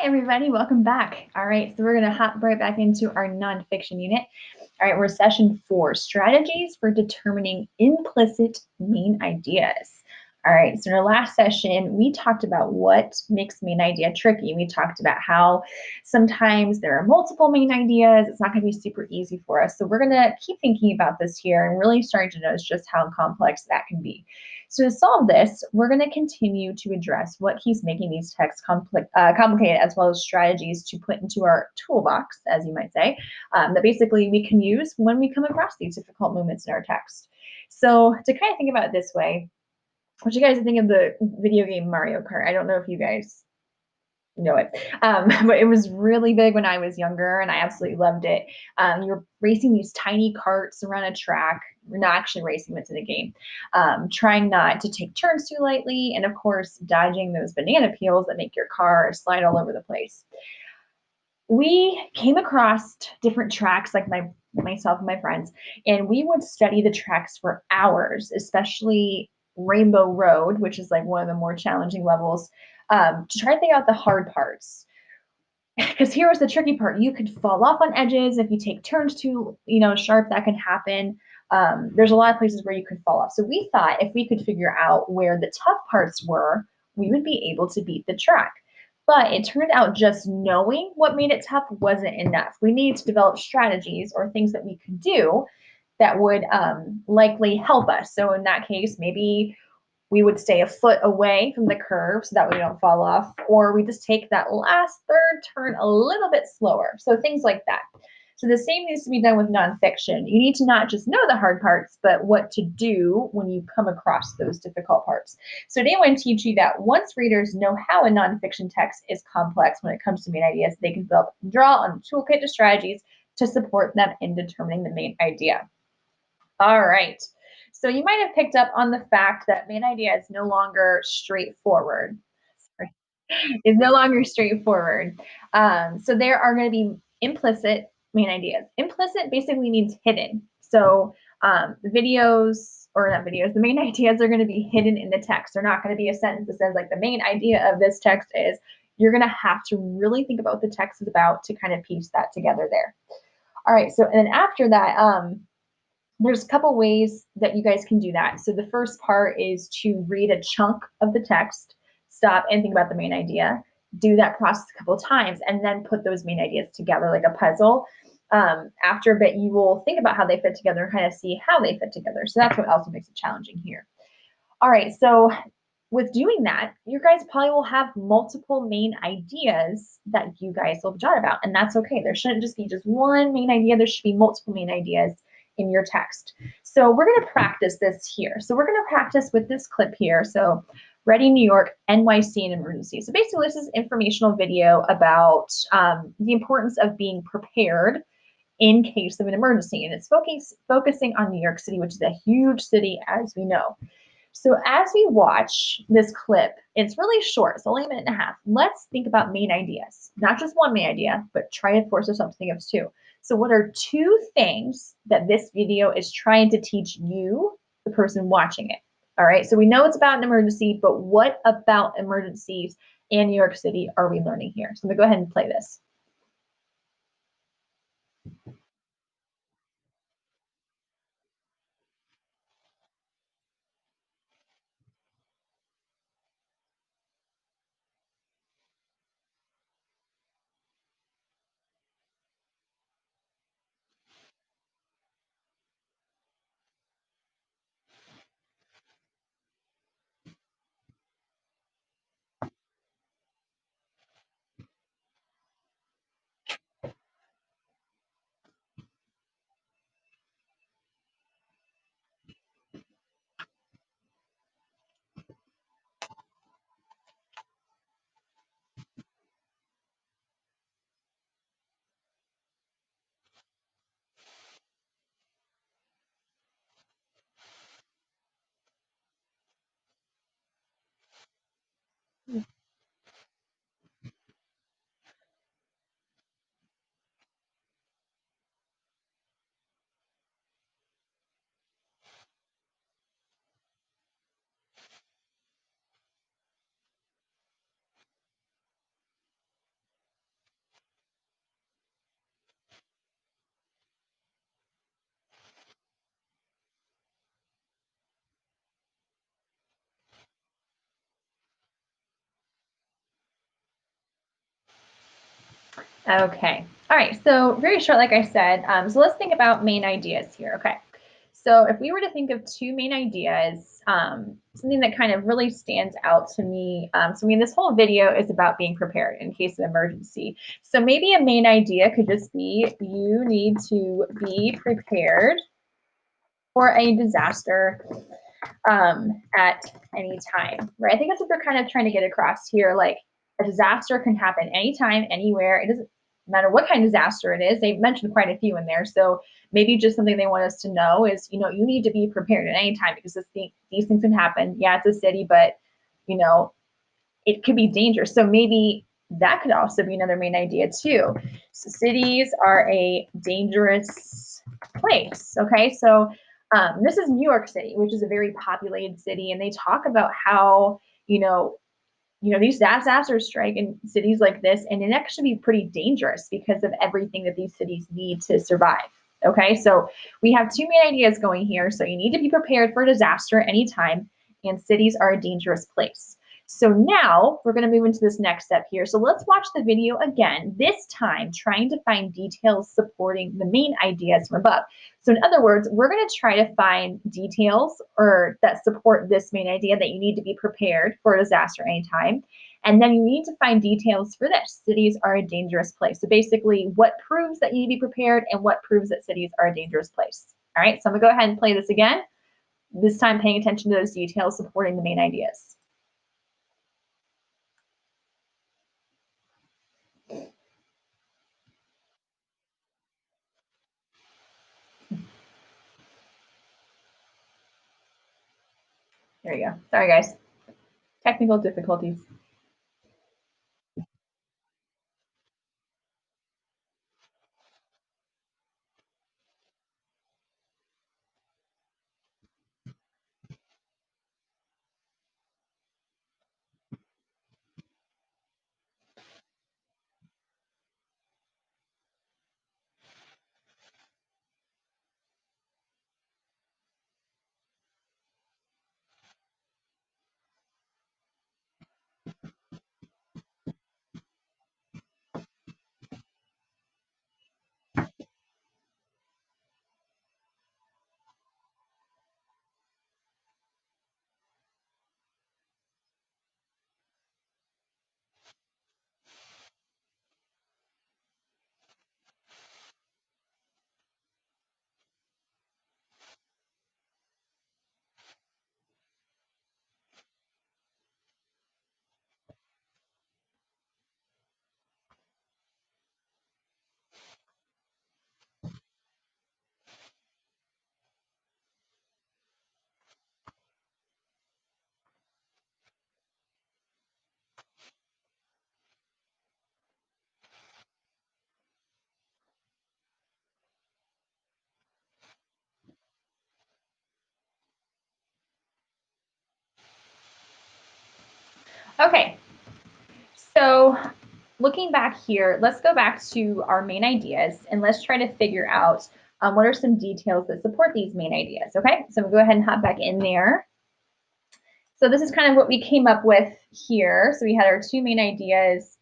Hi, everybody. Welcome back. All right, so we're going to hop right back into our nonfiction unit. All right, we're session 4, strategies for determining implicit main ideas. All right, so in our last session, we talked about what makes main idea tricky. We talked about how sometimes there are multiple main ideas. It's not going to be super easy for us. So we're going to keep thinking about this here and really starting to notice just how complex that can be. So to solve this, we're going to continue to address what keeps making these texts complicated, as well as strategies to put into our toolbox, as you might say, that basically we can use when we come across these difficult moments in our text. So to kind of think about it this way, what you guys think of the video game Mario Kart? I don't know if you guys know it. But it was really big when I was younger, and I absolutely loved it. You're racing these tiny carts around a track. We're not actually racing, it's in a game. Trying not to take turns too lightly, and of course, dodging those banana peels that make your car slide all over the place. We came across different tracks, like myself and my friends, and we would study the tracks for hours, especially Rainbow Road, which is like one of the more challenging levels, to try to think out the hard parts. Because here was the tricky part: you could fall off on edges if you take turns too, sharp. That can happen. There's a lot of places where you could fall off. So we thought if we could figure out where the tough parts were, we would be able to beat the track. But it turned out just knowing what made it tough wasn't enough. We needed to develop strategies or things that we could do that would likely help us. So in that case, maybe we would stay a foot away from the curve so that we don't fall off, or we just take that last third turn a little bit slower. So things like that. So the same needs to be done with nonfiction. You need to not just know the hard parts, but what to do when you come across those difficult parts. So today I want to teach you that once readers know how a nonfiction text is complex when it comes to main ideas, they can develop and draw on a toolkit of strategies to support them in determining the main idea. All right. So you might have picked up on the fact that main idea is no longer straightforward. Is no longer straightforward. So there are going to be implicit main ideas. Implicit basically means hidden. So the videos, or not videos, the main ideas are going to be hidden in the text. They're not going to be a sentence that says like the main idea of this text is. You're going to have to really think about what the text is about to kind of piece that together there. All right. So and then after that, there's a couple ways that you guys can do that. So the first part is to read a chunk of the text, stop and think about the main idea, do that process a couple of times, and then put those main ideas together like a puzzle. After a bit, you will think about how they fit together and kind of see how they fit together. So that's what also makes it challenging here. All right, so with doing that, you guys probably will have multiple main ideas that you guys will jot about, and that's okay. There shouldn't just be just one main idea. There should be multiple main ideas in your text. So we're going to practice this here. So we're going to practice with this clip here. So Ready New York, NYC, and emergency. So basically, this is informational video about the importance of being prepared in case of an emergency, and it's focusing on New York City, which is a huge city, as we know. So as we watch this clip, it's really short, it's only a minute and a half. Let's think about main ideas, not just one main idea, but try to force ourselves to think of two. So what are two things that this video is trying to teach you, the person watching it? All right, so we know it's about an emergency, but what about emergencies in New York City are we learning here? So I'm gonna go ahead and play this. Okay. All right. So very short, like I said. So let's think about main ideas here. Okay. So if we were to think of two main ideas, something that kind of really stands out to me. So I mean, this whole video is about being prepared in case of emergency. So maybe a main idea could just be you need to be prepared for a disaster at any time, right? I think that's what they're kind of trying to get across here. Like a disaster can happen anytime, anywhere. It doesn't matter what kind of disaster it is. They've mentioned quite a few in there. So maybe just something they want us to know is, you need to be prepared at any time because these things can happen. Yeah, it's a city, but you know, it could be dangerous. So maybe that could also be another main idea too. So cities are a dangerous place. Okay, so this is New York City, which is a very populated city, and they talk about how these disasters strike in cities like this, and it actually be pretty dangerous because of everything that these cities need to survive. Okay, so we have two main ideas going here. So you need to be prepared for disaster anytime, and cities are a dangerous place. So now we're going to move into this next step here. So let's watch the video again, this time trying to find details supporting the main ideas from above. So in other words, we're going to try to find details or that support this main idea that you need to be prepared for a disaster anytime. And then you need to find details for this. Cities are a dangerous place. So basically what proves that you need to be prepared and what proves that cities are a dangerous place. All right, so I'm gonna go ahead and play this again, this time paying attention to those details supporting the main ideas. There you go. Sorry guys, technical difficulties. Okay, so looking back here, let's go back to our main ideas and let's try to figure out what are some details that support these main ideas. Okay, so we'll go ahead and hop back in there. So this is kind of what we came up with here. So we had our two main ideas,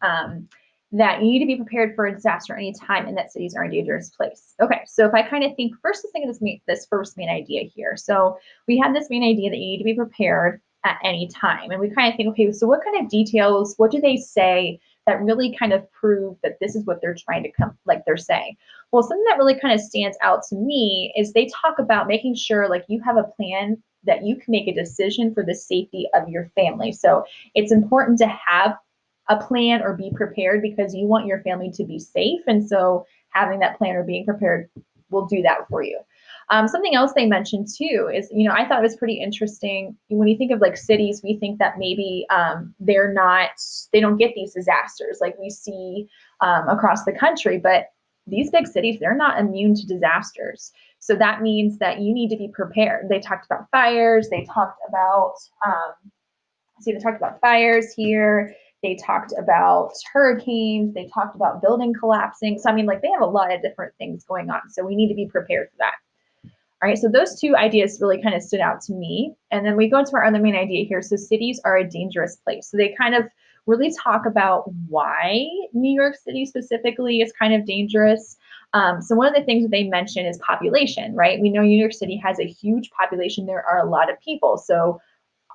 that you need to be prepared for a disaster anytime and that cities are a dangerous place. Okay, so if I kind of think first, let's think of this first main idea here. So we have this main idea that you need to be prepared at any time. And we kind of think, okay, so what kind of details, what do they say that really kind of prove that this is what they're trying to come, like they're saying? Well, something that really kind of stands out to me is they talk about making sure like you have a plan that you can make a decision for the safety of your family. So it's important to have a plan or be prepared because you want your family to be safe. And so having that plan or being prepared will do that for you. Something else they mentioned too is, I thought it was pretty interesting. When you think of like cities, we think that maybe they don't get these disasters like we see across the country, but these big cities, they're not immune to disasters. So that means that you need to be prepared. They talked about fires. They talked about fires here. They talked about hurricanes. They talked about building collapsing. So I mean, like they have a lot of different things going on. So we need to be prepared for that. All right, so those two ideas really kind of stood out to me. And then we go into our other main idea here. So cities are a dangerous place. So they kind of really talk about why New York City specifically is kind of dangerous. So one of the things that they mention is population, right? We know New York City has a huge population. There are a lot of people. So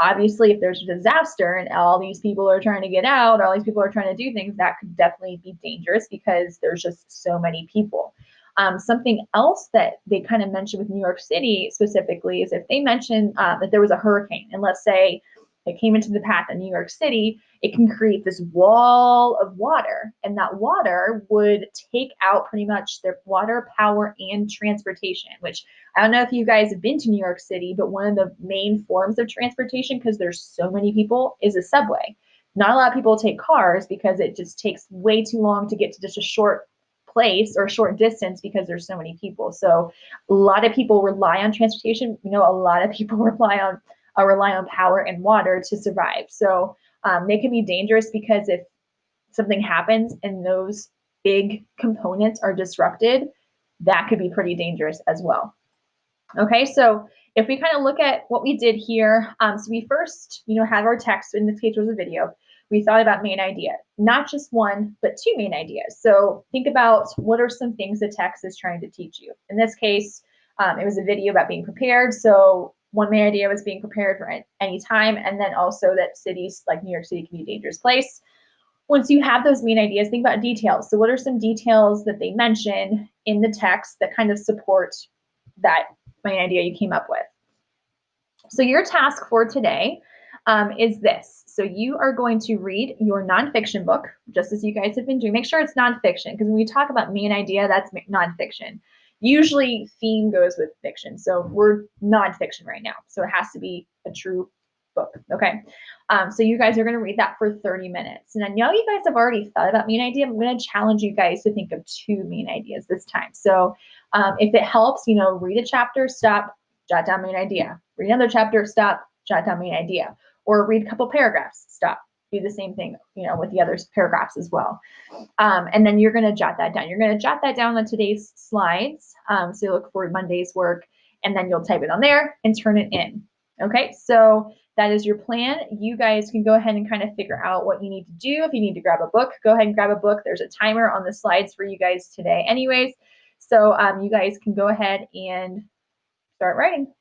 obviously, if there's a disaster and all these people are trying to get out, all these people are trying to do things, that could definitely be dangerous because there's just so many people. Something else that they kind of mentioned with New York City specifically is if they mention that there was a hurricane, and let's say it came into the path of New York City, it can create this wall of water, and that water would take out pretty much their water, power, and transportation, which I don't know if you guys have been to New York City, but one of the main forms of transportation, because there's so many people, is a subway. Not a lot of people take cars because it just takes way too long to get to just a short place or a short distance because there's so many people. So a lot of people rely on transportation. You know, a lot of people rely on power and water to survive. So they can be dangerous because if something happens and those big components are disrupted, that could be pretty dangerous as well. Okay, so if we kind of look at what we did here, so we first, have our text, in this case was a video. We thought about main idea, not just one, but two main ideas. So think about what are some things the text is trying to teach you. In this case, it was a video about being prepared. So one main idea was being prepared for any time, and then also that cities like New York City can be a dangerous place. Once you have those main ideas, think about details. So what are some details that they mention in the text that kind of support that main idea you came up with? So your task for today is this. So you are going to read your nonfiction book, just as you guys have been doing. Make sure it's nonfiction, because when we talk about main idea, that's nonfiction. Usually theme goes with fiction. So we're nonfiction right now. So it has to be a true book. Okay. So you guys are going to read that for 30 minutes. And I know you guys have already thought about main idea. I'm going to challenge you guys to think of two main ideas this time. So if it helps, read a chapter, stop, jot down main idea. Read another chapter, stop, jot down main idea. Or read a couple paragraphs, stop. Do the same thing, with the other paragraphs as well. And then you're going to jot that down. You're going to jot that down on today's slides. So look for Monday's work, and then you'll type it on there and turn it in. Okay, so that is your plan. You guys can go ahead and kind of figure out what you need to do. If you need to grab a book, go ahead and grab a book. There's a timer on the slides for you guys today anyways. So you guys can go ahead and start writing.